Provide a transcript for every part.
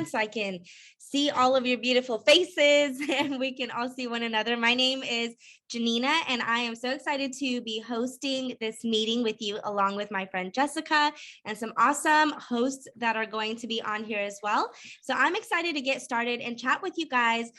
so I can see all of your beautiful faces and we can all see one another. My name is Gianina, and I am so excited to be hosting this meeting with you along with my friend Jessica and some awesome hosts that are going to be on here as well. So I'm excited to get started and chat with you guys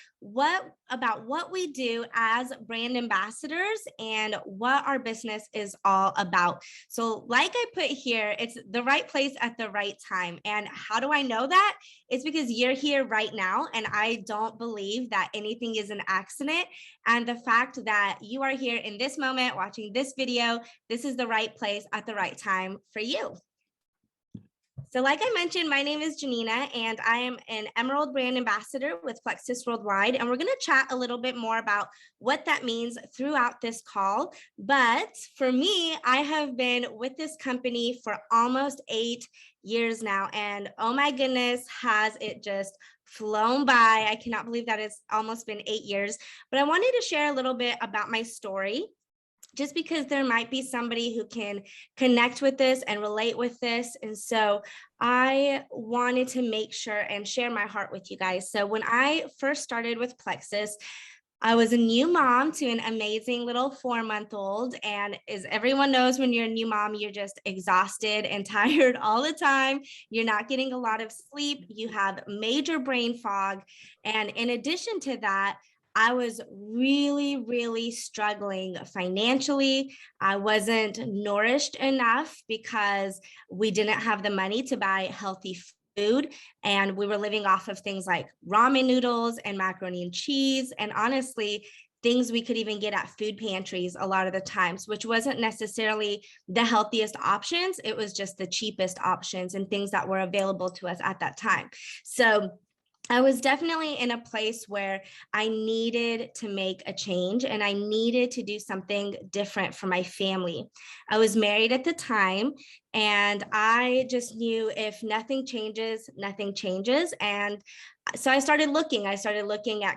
about what we do as brand ambassadors and what our business is all about. So like I put here, it's the right place at the right time. And how do I know that? It's because you're here right now, and I don't believe that anything is an accident. And the fact that you are here in this moment watching this video, this is the right place at the right time for you. So like I mentioned, my name is Gianina, and I am an Emerald brand ambassador with Plexus Worldwide. And we're going to chat a little bit more about what that means throughout this call. But for me, I have been with this company for almost 8 years now. And oh my goodness, has it just flown by. I cannot believe that it's almost been 8 years. But I wanted to share a little bit about my story, just because there might be somebody who can connect with this and relate with this. And so I wanted to make sure and share my heart with you guys. So when I first started with Plexus, I was a new mom to an amazing little 4-month-old. And as everyone knows, when you're a new mom, you're just exhausted and tired all the time. You're not getting a lot of sleep. You have major brain fog. And in addition to that, I was really struggling financially. I wasn't nourished enough because we didn't have the money to buy healthy food. And we were living off of things like ramen noodles and macaroni and cheese. And honestly, things we could even get at food pantries a lot of the times, which wasn't necessarily the healthiest options. It was just the cheapest options and things that were available to us at that time. So I was definitely in a place where I needed to make a change and I needed to do something different for my family. I was married at the time, and I just knew if nothing changes, nothing changes. And so I started looking at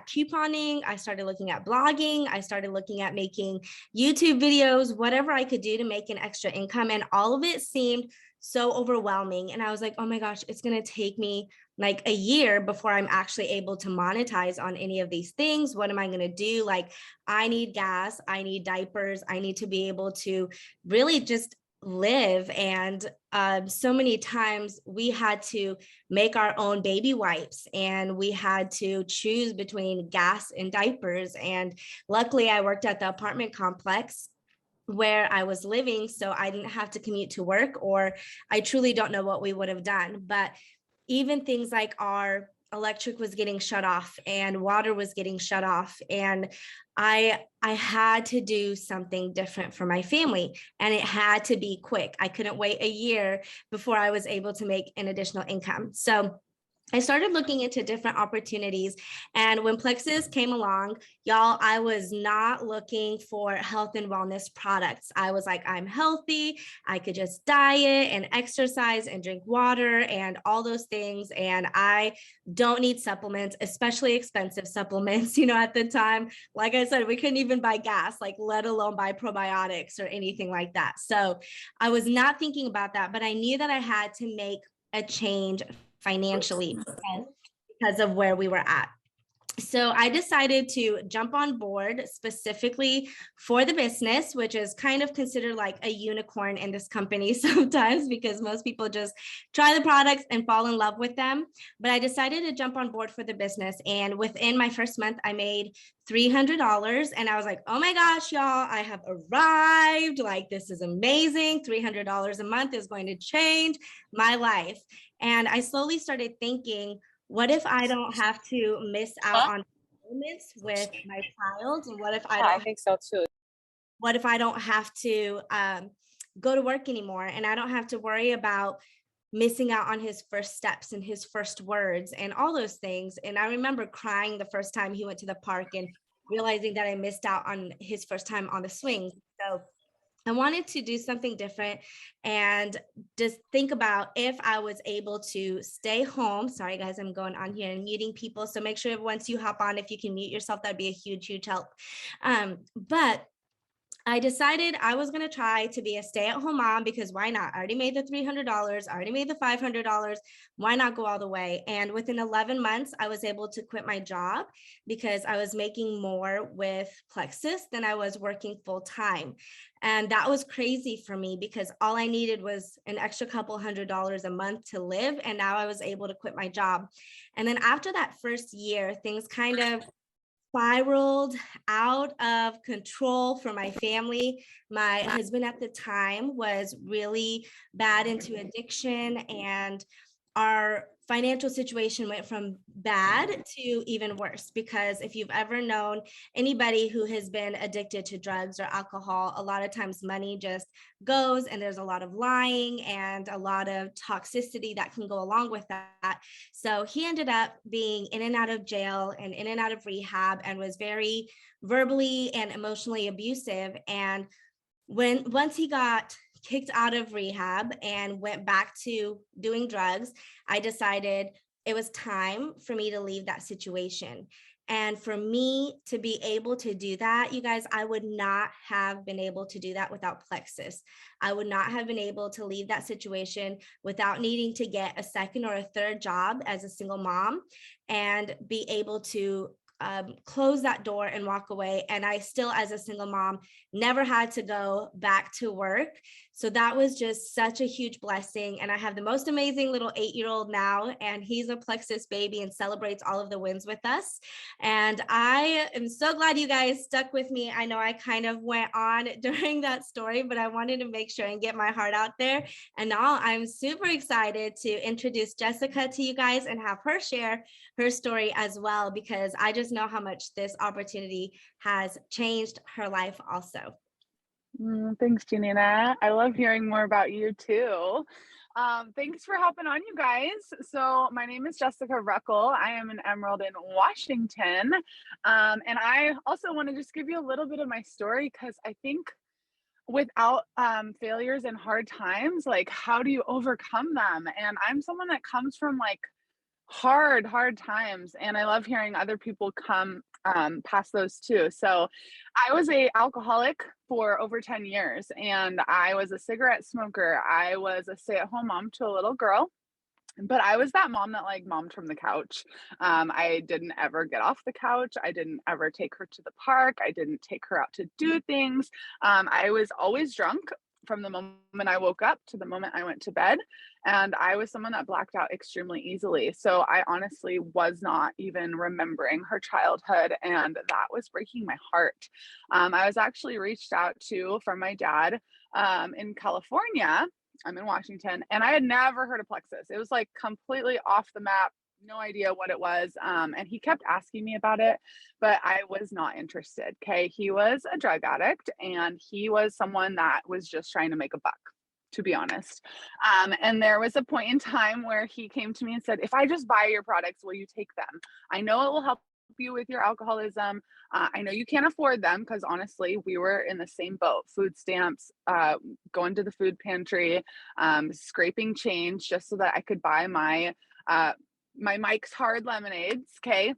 couponing. I started looking at blogging. I started looking at making YouTube videos, whatever I could do to make an extra income. And all of it seemed so overwhelming. And I was like, oh my gosh, it's going to take me like a year before I'm actually able to monetize on any of these things. What am I going to do? Like, I need gas, I need diapers, I need to be able to really just live. And so many times we had to make our own baby wipes, and we had to choose between gas and diapers. And luckily I worked at the apartment complex where I was living, so I didn't have to commute to work, or I truly don't know what we would have done. But even things like our electric was getting shut off and water was getting shut off, and I had to do something different for my family, and it had to be quick. I couldn't wait a year before I was able to make an additional income. So I started looking into different opportunities. And when Plexus came along, y'all, I was not looking for health and wellness products. I was like, I'm healthy. I could just diet and exercise and drink water and all those things. And I don't need supplements, especially expensive supplements. You know, at the time, like I said, we couldn't even buy gas, like let alone buy probiotics or anything like that. So I was not thinking about that, but I knew that I had to make a change financially because of where we were at. So I decided to jump on board specifically for the business, which is kind of considered like a unicorn in this company sometimes, because most people just try the products and fall in love with them. But I decided to jump on board for the business. And within my first month, I made $300. And I was like, oh my gosh, y'all, I have arrived. Like, this is amazing. $300 a month is going to change my life. And I slowly started thinking, what if I don't have to miss out on moments with my child? And what if I think so too. What if I don't have to go to work anymore, and I don't have to worry about missing out on his first steps and his first words and all those things? And I remember crying the first time he went to the park and realizing that I missed out on his first time on the swings. So I wanted to do something different and just think about if I was able to stay home. Sorry, guys, I'm going on here and muting people. So make sure once you hop on, if you can mute yourself, that'd be a huge help. But I decided I was going to try to be a stay-at-home mom because why not? I already made the $300. I already made the $500. Why not go all the way? And within 11 months, I was able to quit my job because I was making more with Plexus than I was working full time. And that was crazy for me because all I needed was an extra couple $100 a month to live. And now I was able to quit my job. And then after that first year, things kind of spiraled out of control for my family. My husband at the time was really bad into addiction, and our financial situation went from bad to even worse, because if you've ever known anybody who has been addicted to drugs or alcohol, a lot of times money just goes, and there's a lot of lying and a lot of toxicity that can go along with that. So he ended up being in and out of jail and in and out of rehab, and was very verbally and emotionally abusive. And once he got kicked out of rehab and went back to doing drugs, I decided it was time for me to leave that situation. And for me to be able to do that, you guys, I would not have been able to do that without Plexus. I would not have been able to leave that situation without needing to get a second or a third job as a single mom and be able to close that door and walk away. And I still, as a single mom, never had to go back to work. So that was just such a huge blessing. And I have the most amazing little 8-year-old now, and he's a Plexus baby and celebrates all of the wins with us. And I am so glad you guys stuck with me. I know I kind of went on during that story, but I wanted to make sure and get my heart out there. And now I'm super excited to introduce Jessica to you guys and have her share her story as well, because I just know how much this opportunity has changed her life also. Thanks, Gianina. I love hearing more about you too. Thanks for hopping on, you guys. So my name is Jessica Ruckel. I am an Emerald in Washington. And I also want to just give you a little bit of my story, because I think without failures and hard times, like, how do you overcome them? And I'm someone that comes from like hard times, and I love hearing other people come past those too. So I was a alcoholic for over 10 years, and I was a cigarette smoker. I was a stay-at-home mom to a little girl, but I was that mom that like mommed from the couch. I didn't ever get off the couch. I didn't ever take her to the park. I didn't take her out to do things. I was always drunk from the moment I woke up to the moment I went to bed. And I was someone that blacked out extremely easily. So I honestly was not even remembering her childhood. And that was breaking my heart. I was actually reached out to from my dad in California. I'm in Washington, and I had never heard of Plexus. It was like completely off the map, no idea what it was. And he kept asking me about it, but I was not interested. Okay. He was a drug addict, and he was someone that was just trying to make a buck, to be honest. And there was a point in time where he came to me and said, if I just buy your products, will you take them? I know it will help you with your alcoholism. I know you can't afford them, because honestly, we were in the same boat. Food stamps, going to the food pantry, scraping change just so that I could buy my Mike's Hard Lemonades. Okay.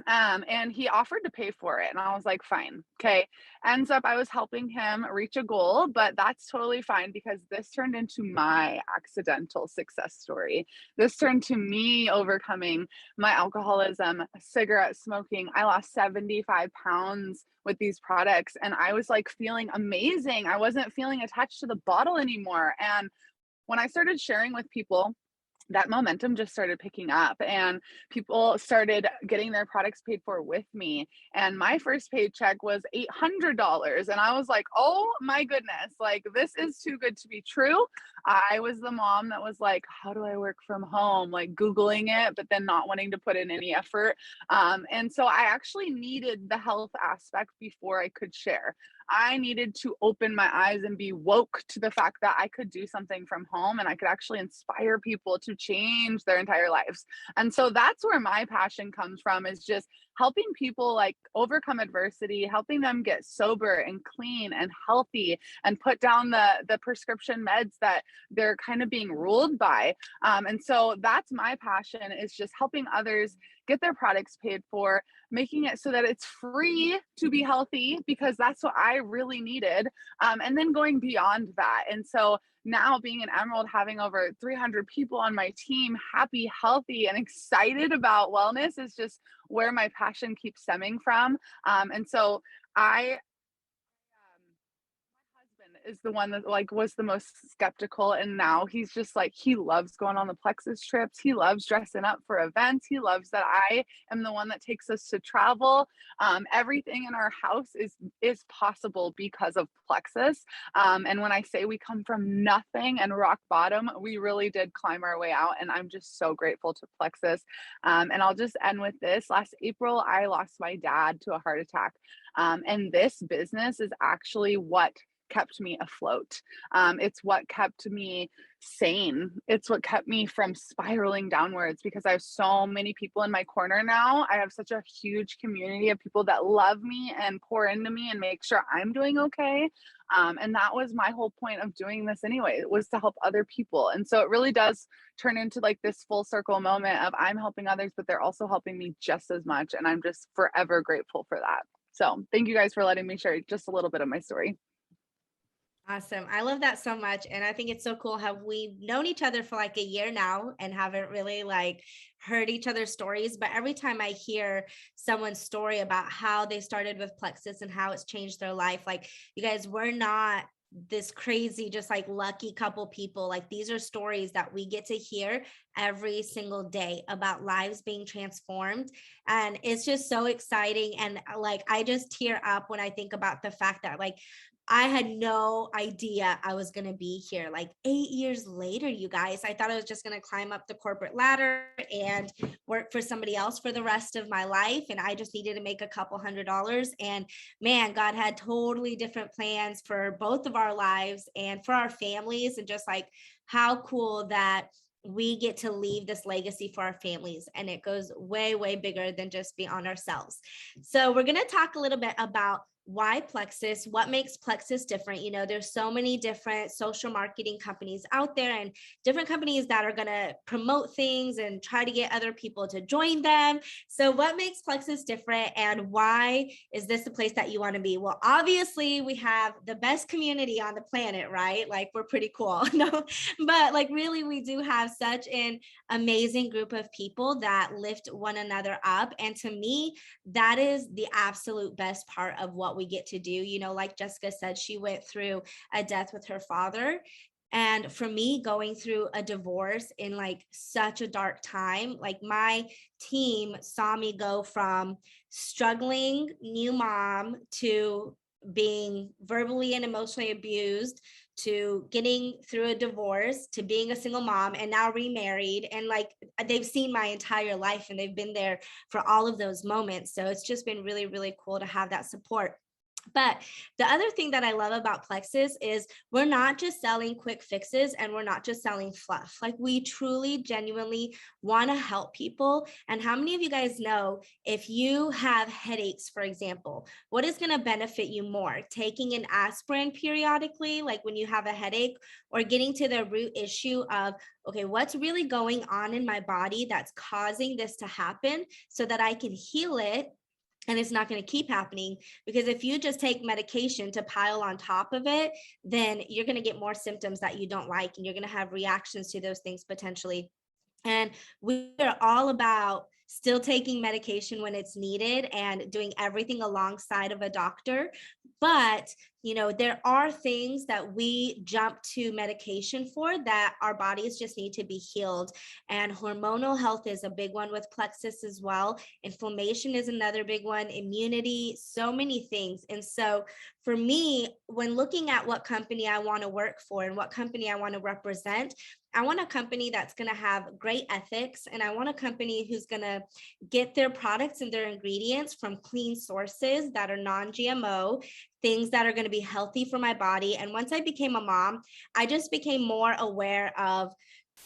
And he offered to pay for it. And I was like, fine. Okay. Ends up, I was helping him reach a goal, but that's totally fine, because this turned into my accidental success story. This turned to me overcoming my alcoholism, cigarette smoking. I lost 75 pounds with these products, and I was like feeling amazing. I wasn't feeling attached to the bottle anymore. And when I started sharing with people, that momentum just started picking up, and people started getting their products paid for with me. And my first paycheck was $800. And I was like, oh my goodness, like, this is too good to be true. I was the mom that was like, how do I work from home? Like Googling it, but then not wanting to put in any effort. And so I actually needed the health aspect before I could share. I needed to open my eyes and be woke to the fact that I could do something from home, and I could actually inspire people to change their entire lives. And so that's where my passion comes from, is just helping people like overcome adversity, helping them get sober and clean and healthy and put down the prescription meds that they're kind of being ruled by. And so that's my passion, is just helping others get their products paid for, making it so that it's free to be healthy, because that's what I really needed. And then going beyond that. And so now being an Emerald, having over 300 people on my team, happy, healthy, and excited about wellness is just where my passion keeps stemming from. And so I husband is the one that like was the most skeptical, and now he's just like, he loves going on the Plexus trips, he loves dressing up for events, he loves that I am the one that takes us to travel. Everything in our house is possible because of Plexus. And when I say we come from nothing and rock bottom, we really did climb our way out, and I'm just so grateful to Plexus. And I'll just end with this. Last April I lost my dad to a heart attack, and this business is actually what kept me afloat. It's what kept me sane. It's what kept me from spiraling downwards, because I have so many people in my corner now. I have such a huge community of people that love me and pour into me and make sure I'm doing okay. And that was my whole point of doing this anyway, it was to help other people. And so it really does turn into like this full circle moment of I'm helping others, but they're also helping me just as much. And I'm just forever grateful for that. So thank you guys for letting me share just a little bit of my story. Awesome. I love that so much. And I think it's so cool how we've known each other for like a year now and haven't really like heard each other's stories. But every time I hear someone's story about how they started with Plexus and how it's changed their life, like, you guys, we're not this crazy, just like lucky couple people. Like, these are stories that we get to hear every single day about lives being transformed. And it's just so exciting. And like, I just tear up when I think about the fact that like, I had no idea I was going to be here. Like 8 years later, you guys, I thought I was just going to climb up the corporate ladder and work for somebody else for the rest of my life. And I just needed to make a couple $100s. And man, God had totally different plans for both of our lives and for our families. And just like, how cool that we get to leave this legacy for our families, and it goes way, way bigger than just beyond ourselves. So we're going to talk a little bit about why Plexus, what makes Plexus different. You know, there's so many different social marketing companies out there and different companies that are going to promote things and try to get other people to join them. So what makes Plexus different, and why is this the place that you want to be? Well, obviously we have the best community on the planet, right? Like, we're pretty cool. No, but like, really, we do have such an amazing group of people that lift one another up. And to me, that is the absolute best part of what we get to do. You know, like Jessica said, she went through a death with her father. And for me, going through a divorce in like such a dark time, like my team saw me go from struggling new mom to being verbally and emotionally abused, to getting through a divorce, to being a single mom, and now remarried. And like, they've seen my entire life and they've been there for all of those moments. So it's just been really, really cool to have that support. But the other thing that I love about Plexus is we're not just selling quick fixes, and we're not just selling fluff. Like, we truly, genuinely want to help people. And how many of you guys know, if you have headaches, for example, what is going to benefit you more? Taking an aspirin periodically, like when you have a headache, or getting to the root issue of, okay, what's really going on in my body that's causing this to happen so that I can heal it and it's not going to keep happening? Because if you just take medication to pile on top of it, then you're going to get more symptoms that you don't like, and you're going to have reactions to those things potentially. And we are all about still taking medication when it's needed and doing everything alongside of a doctor. But, you know, there are things that we jump to medication for that our bodies just need to be healed. And hormonal health is a big one with Plexus as well. Inflammation is another big one, immunity, so many things. And so for me, when looking at what company I want to work for and what company I want to represent, I want a company that's going to have great ethics, and I want a company who's going to get their products and their ingredients from clean sources that are non-GMO, things that are going to be healthy for my body. And once I became a mom, I just became more aware of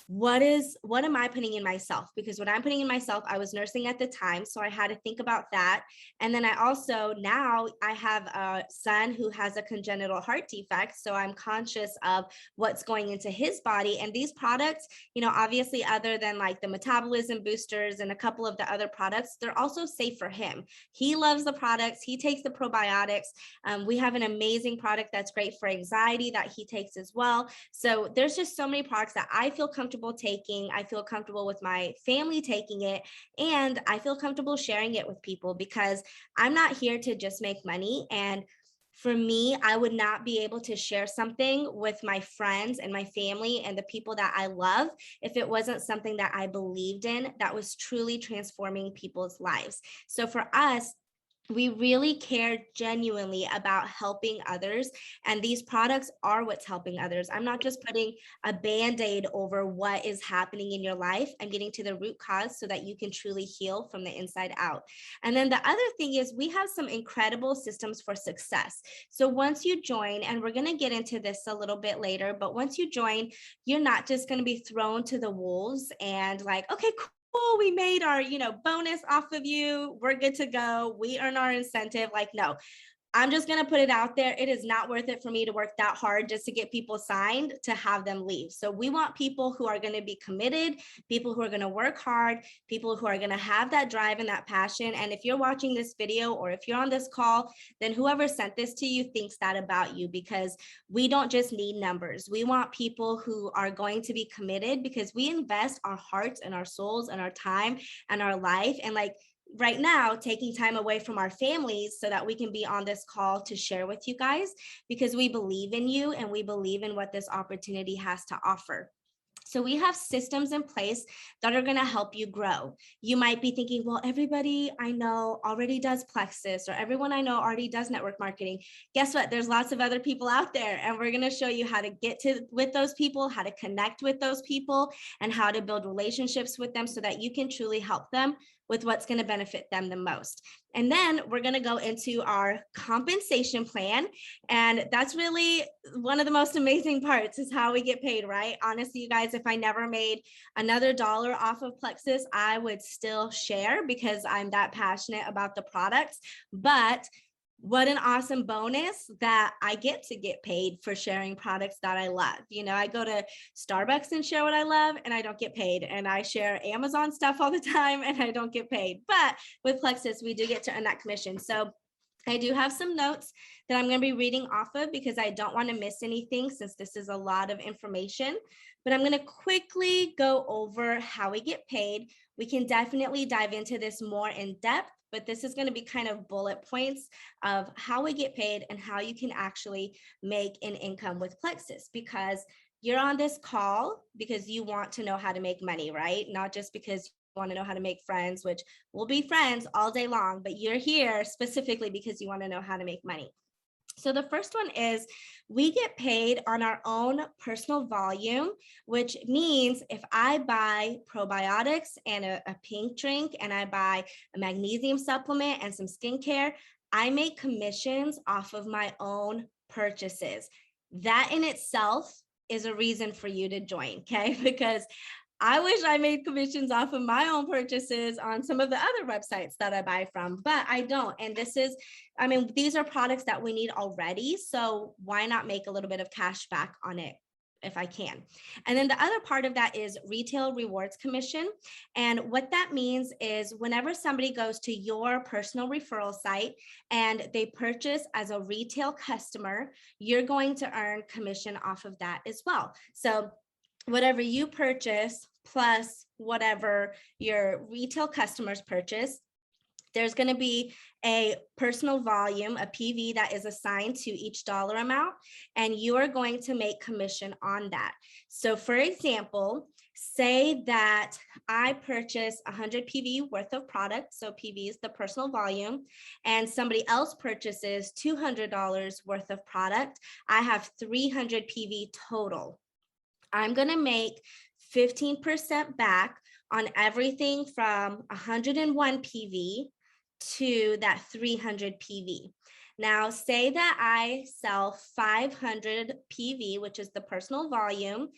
what am I putting in myself? Because what I'm putting in myself, I was nursing at the time, so I had to think about that. And then I also, now I have a son who has a congenital heart defect, so I'm conscious of what's going into his body. And these products, obviously, other than like the metabolism boosters and a couple of the other products, they're also safe for him. He loves the products. He takes the probiotics. We have an amazing product that's great for anxiety that he takes as well. So there's just so many products that I feel comfortable taking. I feel comfortable with my family taking it, and I feel comfortable sharing it with people, because I'm not here to just make money. And for me, I would not be able to share something with my friends and my family and the people that I love if it wasn't something that I believed in, that was truly transforming people's lives. So for us, we really care genuinely about helping others, and these products are what's helping others. I'm not just putting a band-aid over what is happening in your life. I'm getting to the root cause so that you can truly heal from the inside out. And then the other thing is, we have some incredible systems for success. So once you join, and we're going to get into this a little bit later, but once you join, you're not just going to be thrown to the wolves and like, okay, cool, we made our, bonus off of you, we're good to go, we earn our incentive. Like, no, I'm just going to put it out there. It is not worth it for me to work that hard just to get people signed to have them leave. So we want people who are going to be committed, people who are going to work hard, people who are going to have that drive and that passion. And if you're watching this video, or if you're on this call, then whoever sent this to you thinks that about you, because we don't just need numbers. We want people who are going to be committed, because we invest our hearts and our souls and our time and our life. And like, right now, taking time away from our families so that we can be on this call to share with you guys, because we believe in you and we believe in what this opportunity has to offer. So we have systems in place that are going to help you grow. You might be thinking, well, everybody I know already does Plexus, or everyone I know already does network marketing. Guess what? There's lots of other people out there, and we're going to show you how to get with those people, how to connect with those people, and how to build relationships with them so that you can truly help them with what's going to benefit them the most. And then we're going to go into our compensation plan. And that's really one of the most amazing parts, is how we get paid, right? Honestly, you guys, if I never made another dollar off of Plexus, I would still share, because I'm that passionate about the products. But what an awesome bonus that I get to get paid for sharing products that I love. I go to Starbucks and share what I love, and I don't get paid. And I share Amazon stuff all the time, and I don't get paid. But with Plexus, we do get to earn that commission. So I do have some notes that I'm going to be reading off of, because I don't want to miss anything, since this is a lot of information. But I'm going to quickly go over how we get paid. We can definitely dive into this more in depth, but this is going to be kind of bullet points of how we get paid and how you can actually make an income with Plexus, because you're on this call because you want to know how to make money, right? Not just because you want to know how to make friends, which we'll be friends all day long, but you're here specifically because you want to know how to make money. So the first one is, we get paid on our own personal volume, which means if I buy probiotics and a pink drink, and I buy a magnesium supplement and some skincare, I make commissions off of my own purchases. That in itself is a reason for you to join, okay? Because I wish I made commissions off of my own purchases on some of the other websites that I buy from, but I don't. And these are products that we need already. So why not make a little bit of cash back on it if I can? And then the other part of that is retail rewards commission. And what that means is, whenever somebody goes to your personal referral site and they purchase as a retail customer, you're going to earn commission off of that as well. So whatever you purchase plus whatever your retail customers purchase, there's going to be a personal volume, a PV, that is assigned to each dollar amount, and you are going to make commission on that. So for example, say that I purchase 100 PV worth of product, so PV is the personal volume, and somebody else purchases $200 worth of product. I have 300 PV total. I'm going to make 15% back on everything from 101 PV to that 300 PV. Now, say that I sell 500 PV, which is the personal volume,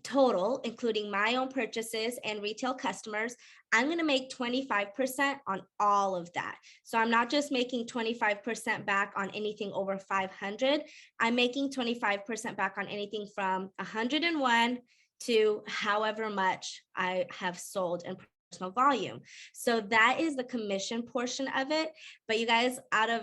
total, including my own purchases and retail customers, I'm going to make 25% on all of that. So I'm not just making 25% back on anything over 500. I'm making 25% back on anything from 101 to however much I have sold in personal volume. So that is the commission portion of it. But you guys, out of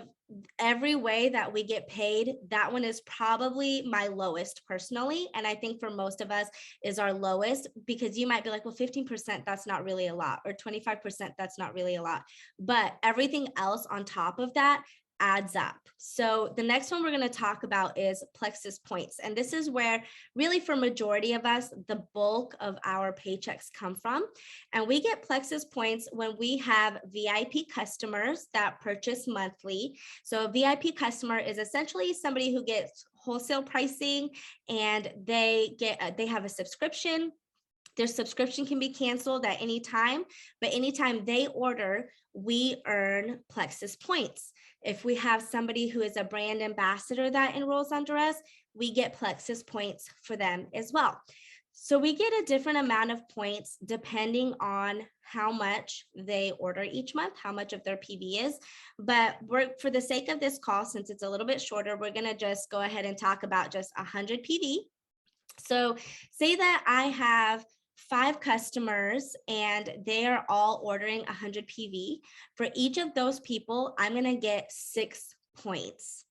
every way that we get paid, that one is probably my lowest personally. And I think for most of us is our lowest, because you might be like, well, 15%, that's not really a lot, or 25%, that's not really a lot. But everything else on top of that adds up. So the next one we're going to talk about is Plexus Points. And this is where really for majority of us, the bulk of our paychecks come from. And we get Plexus Points when we have VIP customers that purchase monthly. So a VIP customer is essentially somebody who gets wholesale pricing, and they have a subscription. Their subscription can be canceled at any time, but anytime they order, we earn Plexus Points. If we have somebody who is a brand ambassador that enrolls under us, we get Plexus Points for them as well. So we get a different amount of points depending on how much they order each month, how much of their PV is. But for the sake of this call, since it's a little bit shorter, we're going to just go ahead and talk about just 100 PV. So say that I have 5 customers and they are all ordering 100 PV. For each of those people, I'm going to get 6 points.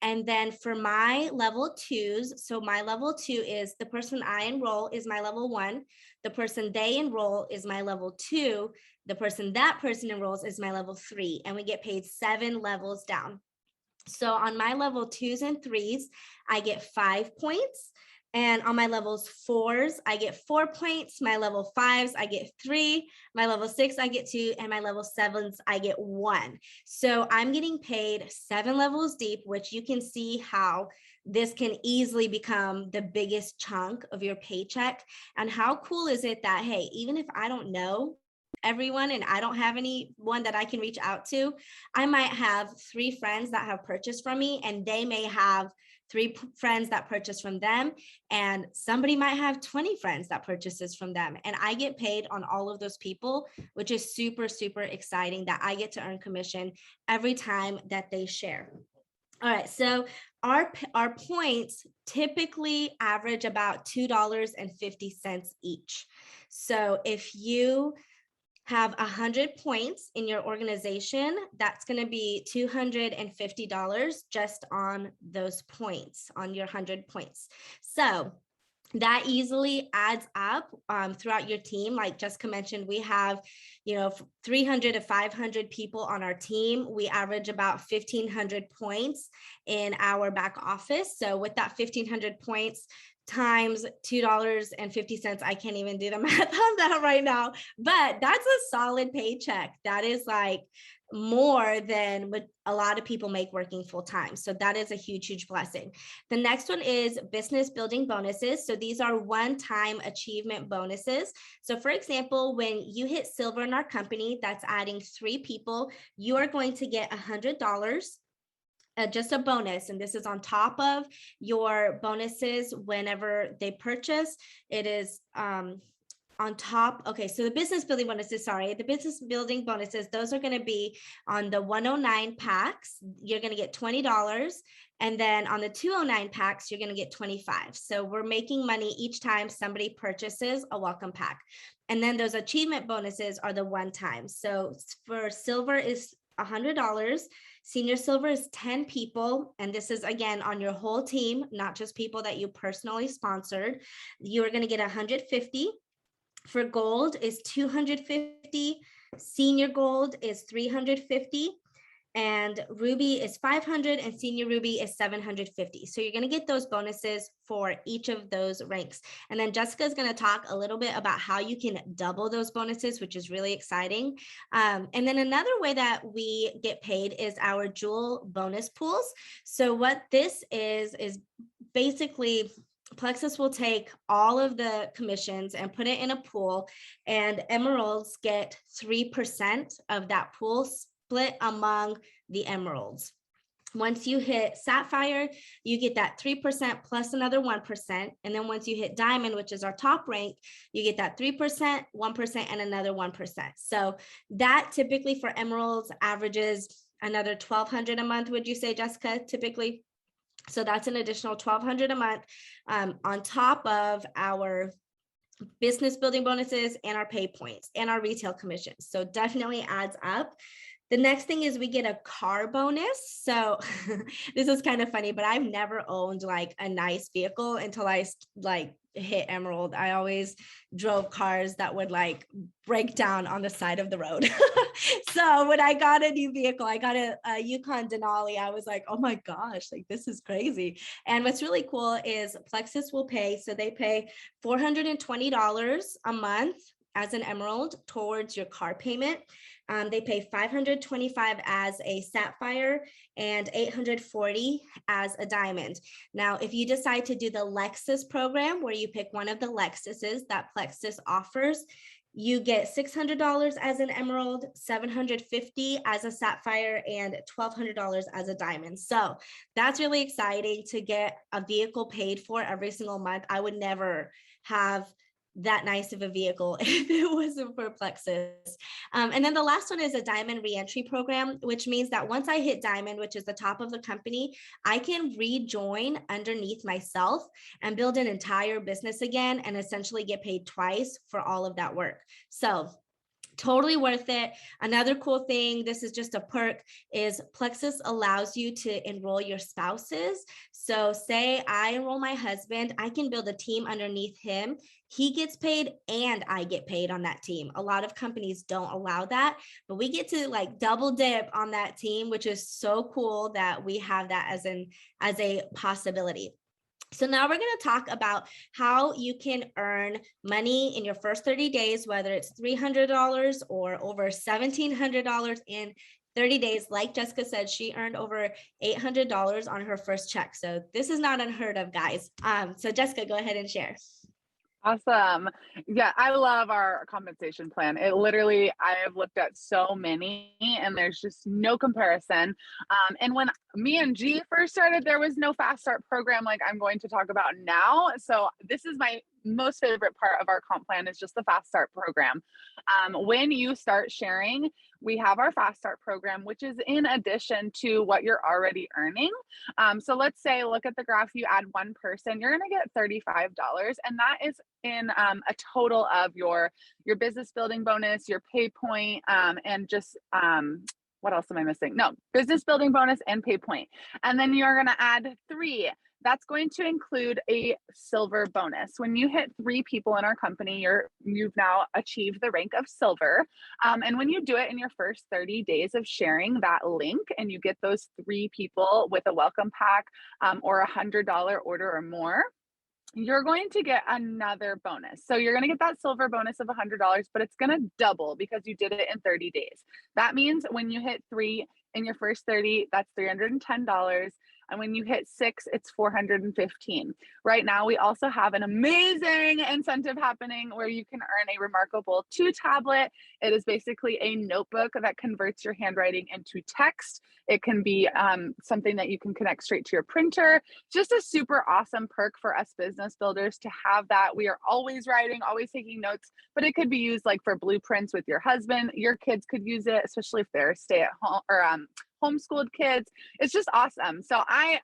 And then for my level 2s, so my level 2 is the person I enroll is my level 1. The person they enroll is my level 2. The person that person enrolls is my level 3. And we get paid 7 levels down. So on my level 2s and 3s, I get 5 points. And on my levels 4s, I get 4 points. My level 5s, I get 3. My level 6, I get 2. And my level 7s, I get 1. So I'm getting paid 7 levels deep, which you can see how this can easily become the biggest chunk of your paycheck. And how cool is it that, hey, even if I don't know everyone and I don't have anyone that I can reach out to, I might have 3 friends that have purchased from me, and they may have 3 friends that purchase from them, and somebody might have 20 friends that purchases from them, and I get paid on all of those people, which is super, super exciting that I get to earn commission every time that they share. All right, so our points typically average about $2.50 each. So if you have 100 points in your organization, that's going to be $250 just on those points, on your 100 points. So that easily adds up throughout your team. Like Jessica mentioned, we have, 300 to 500 people on our team. We average about 1,500 points in our back office. So with that 1,500 points, times $2.50. I can't even do the math on that right now, but that's a solid paycheck. That is like more than what a lot of people make working full time. So that is a huge, huge blessing. The next one is business building bonuses. So these are one-time achievement bonuses. So for example, when you hit silver in our company, that's adding 3 people, you are going to get $100. Just a bonus, and this is on top of your bonuses whenever they purchase. It is on top. Okay, so the business building bonuses, those are going to be on the 109 packs. You're going to get $20, and then on the 209 packs, you're going to get 25. So we're making money each time somebody purchases a welcome pack. And then those achievement bonuses are the one time. So for silver is $100. Senior silver is 10 people. And this is again on your whole team, not just people that you personally sponsored. You're going to get 150. For gold is 250. Senior gold is 350. And ruby is 500, and senior ruby is 750. So you're going to get those bonuses for each of those ranks. And then Jessica is going to talk a little bit about how you can double those bonuses, which is really exciting. And then another way that we get paid is our jewel bonus pools. So what this is basically Plexus will take all of the commissions and put it in a pool, and emeralds get 3% of that pool split among the emeralds. Once you hit Sapphire, you get that 3% plus another 1%. And then once you hit Diamond, which is our top rank, you get that 3%, 1%, and another 1%. So that typically for Emeralds averages another $1,200 a month, would you say, Jessica, typically? So that's an additional $1,200 a month on top of our business building bonuses and our pay points and our retail commissions. So definitely adds up. The next thing is we get a car bonus. So this is kind of funny, but I've never owned like a nice vehicle until I like hit Emerald. I always drove cars that would like break down on the side of the road. So when I got a new vehicle, I got a Yukon Denali. I was like, oh my gosh, like this is crazy. And what's really cool is Plexus will pay. So they pay $420 a month as an Emerald towards your car payment. They pay $525 as a Sapphire and $840 as a Diamond. Now, if you decide to do the Lexus program, where you pick one of the Lexuses that Plexus offers, you get $600 as an Emerald, $750 as a Sapphire, and $1,200 as a Diamond. So that's really exciting to get a vehicle paid for every single month. I would never have that nice of a vehicle if it wasn't for Plexus. And then the last one is a Diamond reentry program, which means that once I hit Diamond, which is the top of the company, I can rejoin underneath myself and build an entire business again and essentially get paid twice for all of that work. So totally worth it. Another cool thing, this is just a perk, is Plexus allows you to enroll your spouses. So say I enroll my husband, I can build a team underneath him. He gets paid and I get paid on that team. A lot of companies don't allow that, but we get to like double dip on that team, which is so cool that we have that as a possibility. So now we're going to talk about how you can earn money in your first 30 days, whether it's $300 or over $1,700 in 30 days. Like Jessica said, she earned over $800 on her first check. So this is not unheard of, guys. So Jessica, go ahead and share. Awesome. Yeah, I love our compensation plan. It literally, I have looked at so many and there's just no comparison. And when me and G first started, there was no fast start program like I'm going to talk about now. So this is my most favorite part of our comp plan, is just the fast start program. When you start sharing, we have our fast start program, which is in addition to what you're already earning. So let's say, look at the graph, you add one person, you're going to get $35. And that is in a total of your business building bonus, your pay point, and just, what else am I missing? No, business building bonus and pay point. And then you're going to add 3. That's going to include a silver bonus. When you hit 3 people in our company, you've now achieved the rank of silver. And when you do it in your first 30 days of sharing that link, and you get those 3 people with a welcome pack or $100 order or more, you're going to get another bonus. So you're going to get that silver bonus of $100, but it's going to double because you did it in 30 days. That means when you hit 3 in your first 30, that's $310. And when you hit 6, it's $415. Right now, we also have an amazing incentive happening where you can earn a Remarkable 2 tablet. It is basically a notebook that converts your handwriting into text. It can be something that you can connect straight to your printer. Just a super awesome perk for us business builders to have that. We are always writing, always taking notes, but it could be used like for blueprints with your husband. Your kids could use it, especially if they're stay at home or homeschooled kids. It's just awesome. So I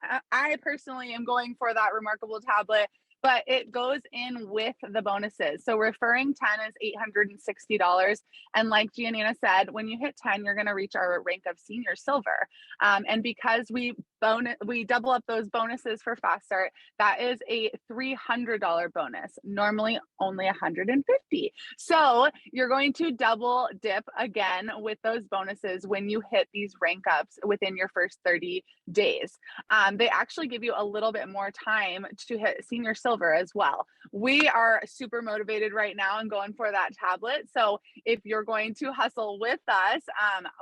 personally am going for that Remarkable tablet, but it goes in with the bonuses. So referring 10 is $860. And like Gianina said, when you hit 10, you're going to reach our rank of senior silver. And because we double up those bonuses for Fast Start, that is a $300 bonus, normally only $150. So you're going to double dip again with those bonuses when you hit these rank ups within your first 30 days. They actually give you a little bit more time to hit senior silver as well. We are super motivated right now and going for that tablet. So if you're going to hustle with us,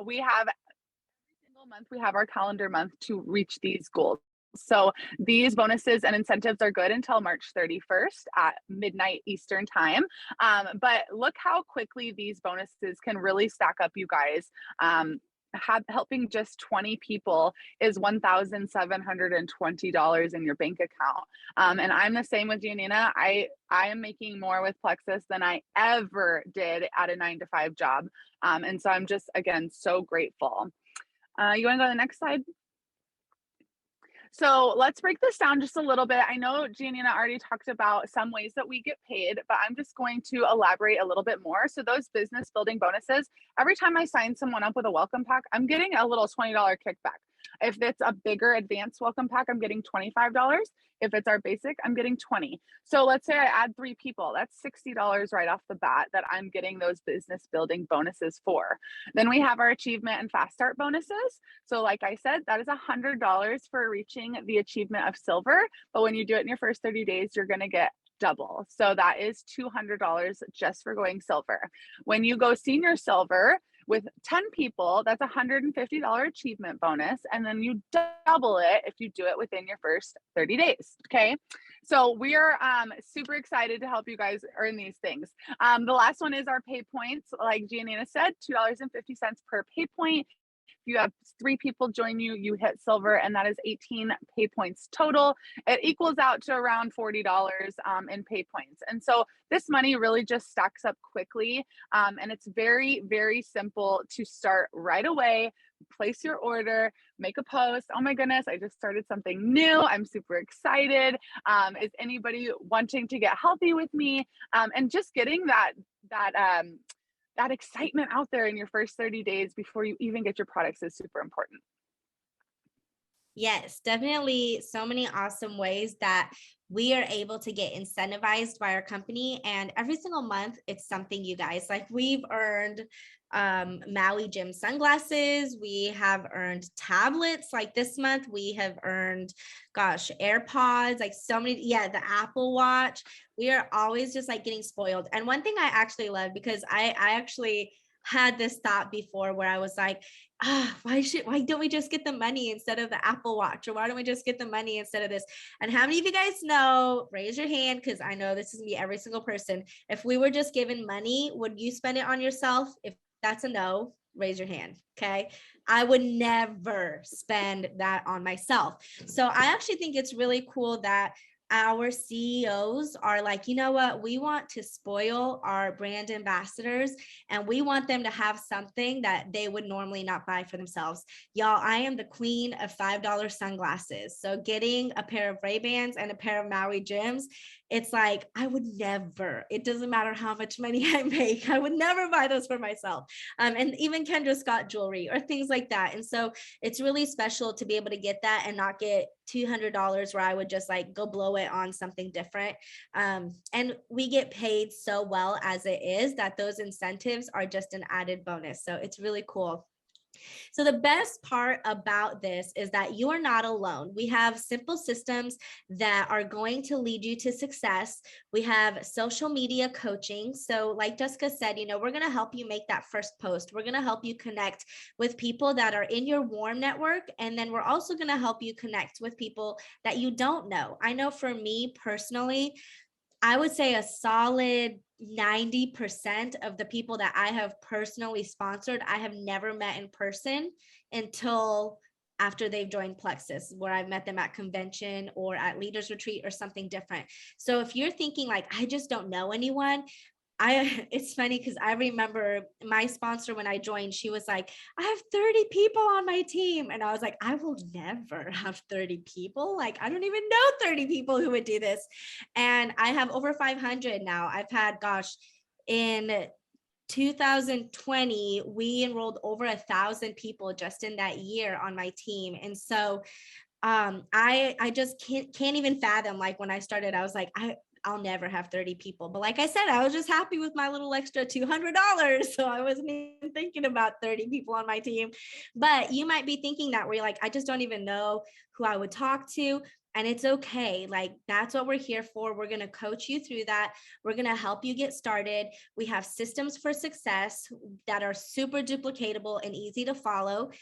we have every single month, we have our calendar month to reach these goals. So these bonuses and incentives are good until March 31st at midnight Eastern time. But look how quickly these bonuses can really stack up, you guys. helping just 20 people is $1,720 in your bank account. And I'm the same with Gianina. I am making more with Plexus than I ever did at a 9 to 5 job. And so I'm just, again, so grateful. You want to go to the next slide? So let's break this down just a little bit. I know Gianina already talked about some ways that we get paid, but I'm just going to elaborate a little bit more. So those business building bonuses, every time I sign someone up with a welcome pack, I'm getting a little $20 kickback. If it's a bigger advanced welcome pack, I'm getting $25. If it's our basic, I'm getting 20. So let's say I add 3 people, that's $60 right off the bat that I'm getting those business building bonuses for. Then we have our achievement and fast start bonuses. So like I said, that is $100 for reaching the achievement of silver. But when you do it in your first 30 days, you're going to get double. So that is $200 just for going silver. When you go senior silver with 10 people, that's $150 achievement bonus. And then you double it if you do it within your first 30 days. Okay. So we are super excited to help you guys earn these things. The last one is our pay points. Like Gianina said, $2.50 per pay point. If you have 3 people join you, you hit silver, and that is 18 pay points total. It equals out to around $40 in pay points. And so this money really just stacks up quickly. And it's very, very simple to start right away. Place your order, make a post. Oh my goodness, I just started something new. I'm super excited. Is anybody wanting to get healthy with me? And just getting that excitement out there in your first 30 days before you even get your products is super important. Yes, definitely so many awesome ways that we are able to get incentivized by our company. And every single month, it's something, you guys. Like, we've earned Maui Gym sunglasses. We have earned tablets. Like this month, we have earned, AirPods, like so many. Yeah, the Apple Watch. We are always just like getting spoiled. And one thing I actually love, because I actually had this thought before where I was like, why don't we just get the money instead of the Apple Watch? Or why don't we just get the money instead of this? And how many of you guys know, raise your hand, because I know this is me, every single person. If we were just given money, would you spend it on yourself? If that's a no, raise your hand. Okay. I would never spend that on myself. So I actually think it's really cool that our CEOs are like, you know what, we want to spoil our brand ambassadors, and we want them to have something that they would normally not buy for themselves. Y'all, I am the queen of $5 sunglasses. So getting a pair of Ray-Bans and a pair of Maui Gyms, it's like, I would never, it doesn't matter how much money I make, I would never buy those for myself. And even Kendra Scott jewelry or things like that. And so it's really special to be able to get that and not get $200 where I would just like go blow it on something different. And we get paid so well as it is that those incentives are just an added bonus. So it's really cool. So the best part about this is that you are not alone. We have simple systems that are going to lead you to success. We have social media coaching. So like Jessica said, we're going to help you make that first post. We're going to help you connect with people that are in your warm network. And then we're also going to help you connect with people that you don't know. I know for me personally, I would say a solid 90% of the people that I have personally sponsored, I have never met in person until after they've joined Plexus, where I've met them at convention or at leaders retreat or something different. So if you're thinking like, I just don't know anyone, it's funny because I remember my sponsor when I joined, she was like, I have 30 people on my team. And I was like, I will never have 30 people. Like, I don't even know 30 people who would do this. And I have over 500 now. I've had, in 2020, we enrolled over 1,000 people just in that year on my team. And so I just can't even fathom, like when I started, I was like, I'll never have 30 people. But like I said, I was just happy with my little extra $200. So I wasn't even thinking about 30 people on my team. But you might be thinking that where you're like, I just don't even know who I would talk to. And it's okay. Like, that's what we're here for. We're going to coach you through that. We're going to help you get started. We have systems for success that are super duplicatable and easy to follow.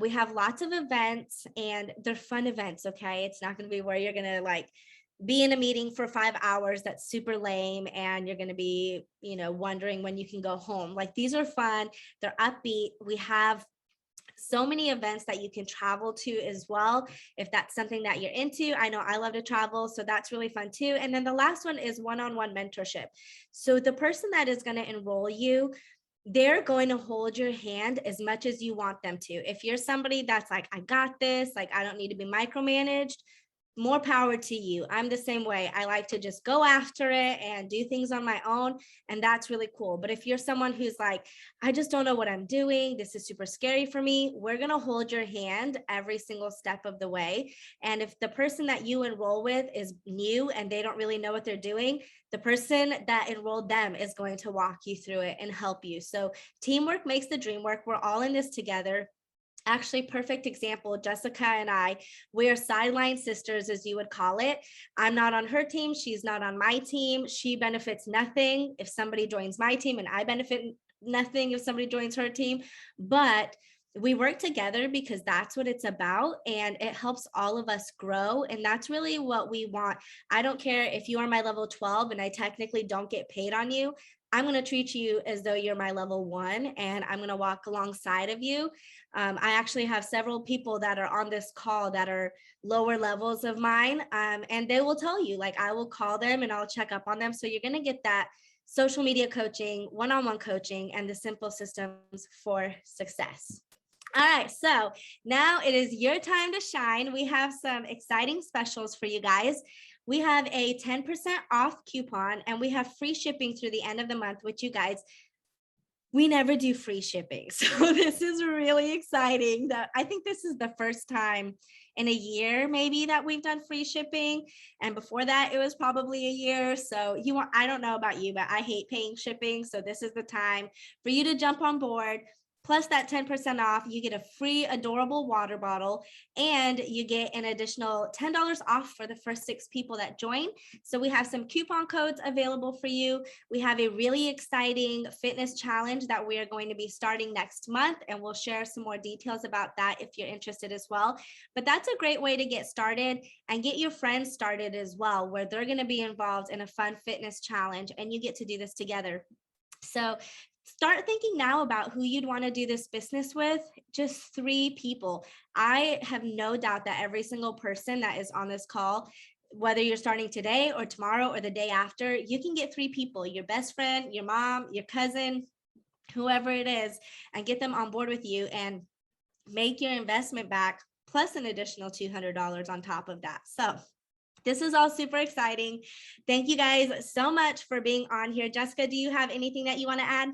We have lots of events, and they're fun events. Okay. It's not going to be where you're going to like be in a meeting for 5 hours that's super lame and you're going to be, wondering when you can go home. Like, these are fun. They're upbeat. We have So many events that you can travel to as well, if that's something that you're into. I know I love to travel, so that's really fun too. And then the last one is one-on-one mentorship. So the person that is going to enroll you, they're going to hold your hand as much as you want them to. If you're somebody that's like, I got this, like I don't need to be micromanaged, more power to you. I'm the same way. I like to just go after it and do things on my own. And that's really cool. But if you're someone who's like, I just don't know what I'm doing, this is super scary for me, we're going to hold your hand every single step of the way. And if the person that you enroll with is new and they don't really know what they're doing, the person that enrolled them is going to walk you through it and help you. So teamwork makes the dream work. We're all in this together. Actually, perfect example, Jessica and I, we're sideline sisters, as you would call it. I'm not on her team, she's not on my team. She benefits nothing if somebody joins my team, and I benefit nothing if somebody joins her team. But we work together because that's what it's about, and it helps all of us grow. And that's really what we want. I don't care if you are my level 12 and I technically don't get paid on you. I'm going to treat you as though you're my level 1, and I'm going to walk alongside of you. I actually have several people that are on this call that are lower levels of mine, and they will tell you, like, I will call them and I'll check up on them. So you're going to get that social media coaching, one-on-one coaching, and the simple systems for success. All right, so now it is your time to shine. We have some exciting specials for you guys. We have a 10% off coupon, and we have free shipping through the end of the month, which, you guys, we never do free shipping. So this is really exciting. That I think this is the first time in a year maybe that we've done free shipping. And before that, it was probably a year. So I don't know about you, but I hate paying shipping. So this is the time for you to jump on board. Plus that 10% off, you get a free adorable water bottle, and you get an additional $10 off for the first 6 people that join. So we have some coupon codes available for you. We have a really exciting fitness challenge that we are going to be starting next month, and we'll share some more details about that if you're interested as well. But that's a great way to get started and get your friends started as well, where they're going to be involved in a fun fitness challenge, and you get to do this together. So start thinking now about who you'd want to do this business with. Just 3 people. I have no doubt that every single person that is on this call, whether you're starting today or tomorrow or the day after, you can get 3 people, your best friend, your mom, your cousin, whoever it is, and get them on board with you and make your investment back plus an additional $200 on top of that. So this is all super exciting. Thank you guys so much for being on here. Jessica, do you have anything that you want to add?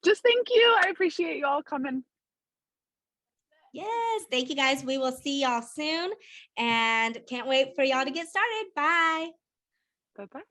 Just thank you. I appreciate you all coming. Yes, thank you guys. We will see y'all soon, and can't wait for y'all to get started. Bye. Bye-bye.